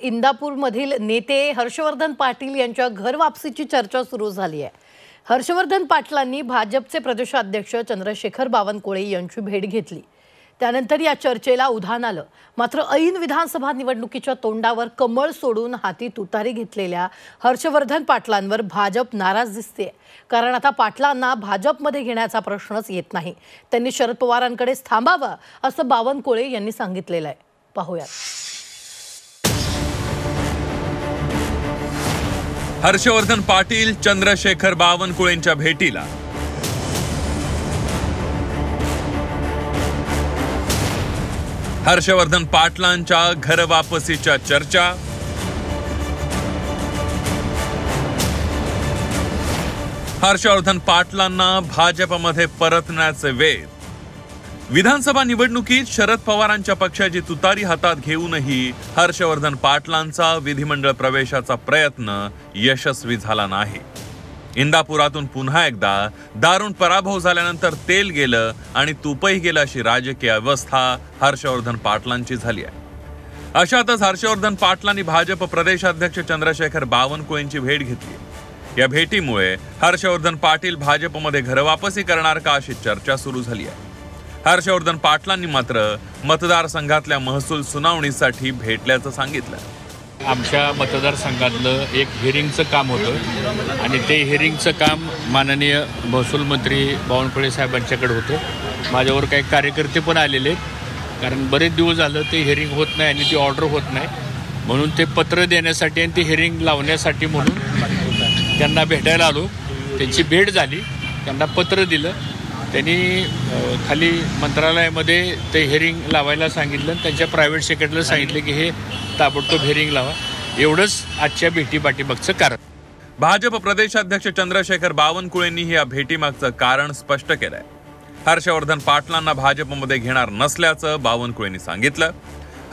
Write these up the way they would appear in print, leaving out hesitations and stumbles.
इंदापूरमधील नेते हर्षवर्धन पाटील यांच्या घर वापसीची चर्चा सुरू झाली आहे। हर्षवर्धन पाटलांनी भाजपचे प्रदेशाध्यक्ष चंद्रशेखर बावनकुळे यांची भेट घेतली। त्यानंतर या चर्चेला उधाण आलं। मात्र ऐन विधानसभा निवडणुकीच्या तोंडावर कमळ सोडून हाती तुतारी घेतलेल्या हर्षवर्धन पाटलांवर भाजप नाराज दिसते। कारण आता पाटलांना भाजपमध्ये घेण्याचा प्रश्नच येत नाही। त्यांनी शरद पवारांकडेच थांबावं असं बावनकुळे यांनी सांगितलेलं आहे। पाहूया। हर्षवर्धन पाटील चंद्रशेखर बावनकुळेंच्या भेटीला। हर्षवर्धन पाटलांच्या घर वापसीच्या चर्चा। हर्षवर्धन पाटलांना भाजपमध्ये परतण्याचे वेध। विधानसभा निवडणुकीत शरद पवारांच्या पक्षाची तुतारी हातात घेऊनही हर्षवर्धन पाटलांचा विधिमंडळ प्रवेशाचा प्रयत्न यशस्वी झाला नाही। इंदापुरातून पुन्हा एकदा दारुण पराभव झाल्यानंतर तेल गेलं आणि तुपही गेलं अशी राजकीय अवस्था हर्षवर्धन पाटलांची झाली आहे। अशातच हर्षवर्धन पाटलांनी भाजप प्रदेशाध्यक्ष चंद्रशेखर बावनकुळेंची भेट घेतली। या भेटीमुळे हर्षवर्धन पाटील भाजपमध्ये घरवापसी करणार का अशी चर्चा सुरू झाली आहे। हर्षवर्धन पाटलांनी मात्र मतदारसंघातल्या महसूल सुनावणीसाठी भेटल्याचं सांगितलं। आमच्या मतदारसंघातलं एक हिअरिंगचं काम होतं आणि ते हिअरिंगचं काम माननीय महसूल मंत्री बावनकुळे साहेबांच्याकडे होतं। माझ्यावर काही कार्यकर्ते पण आलेले आहेत, कारण बरेच दिवस झालं ते हिअरिंग होत नाही आणि ती ऑर्डर होत नाही, म्हणून ते पत्र देण्यासाठी आणि ती हिअरिंग लावण्यासाठी म्हणून त्यांना भेटायला आलो। त्यांची भेट झाली, त्यांना पत्र दिलं, त्यांनी खाली मंत्रालयामध्ये ते हिअरिंग लावायला सांगितलं। त्यांच्या प्रायव्हेट सेक्रेटरीला सांगितलं की हे ताबडतोब हिअरिंग लावा। एवढंच आजच्या भेटीपाठीमागचं कारण। भाजप प्रदेशाध्यक्ष चंद्रशेखर बावनकुळेंनी या भेटीमागचं कारण स्पष्ट केलंय। हर्षवर्धन पाटलांना भाजपमध्ये घेणार नसल्याचं बावनकुळेंनी सांगितलं।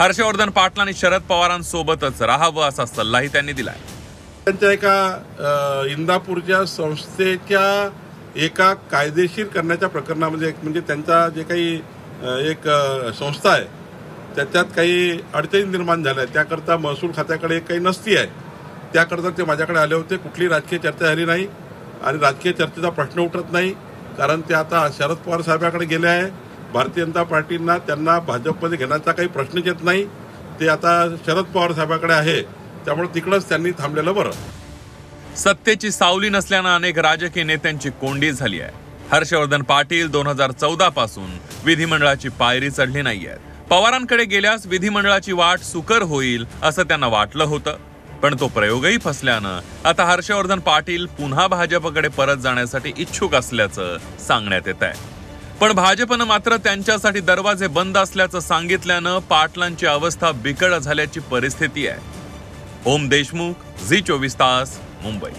हर्षवर्धन पाटलांनी शरद पवारांसोबतच राहावं असा सल्लाही त्यांनी दिलाय। त्यांच्या एका इंदापूरच्या संस्थेच्या एका कायदेशीर करण्याच्या प्रकरणामध्ये म्हणजे त्यांचा जे काही एक संस्था आहे त्याच्यात काही अडचणी निर्माण झाल्या, त्याकरता महसूल खात्याकडे काही नसती आहे, त्याकरता ते माझ्याकडे आले होते। कुठली राजकीय चर्चा झाली नाही आणि राजकीय चर्चेचा प्रश्न उठत नाही, कारण ते आता शरद पवार साहेबांकडे गेले आहे। भारतीय जनता पार्टींना त्यांना भाजपमध्ये घेण्याचा काही प्रश्नच येत नाही, ते आता शरद पवार साहेबांकडे आहे, त्यामुळे तिकडंच त्यांनी थांबलेलं बरं। सत्तेची सावली नसल्यानं अनेक राजकीय नेत्यांची कोंडी झाली आहे। हर्षवर्धन पाटील 2014 पासून विधिमंडळाची पायरी चढली नाहीये। पवारांकडे गेल्यास विधिमंडळाची वाट सुकर होईल असं त्यांना वाटलं होतं, पण तो प्रयोगही फसल्यानं आता हर्षवर्धन पाटील पुन्हा भाजपकडे परत जाण्यासाठी इच्छुक असल्याचं सांगण्यात येत आहे। पण भाजपनं मात्र त्यांच्यासाठी दरवाजे बंद असल्याचं सांगितल्यानं पाटलांची अवस्था बिकट झाल्याची परिस्थिती आहे। ओम देशमुख, झी 24 तास, मुंबई।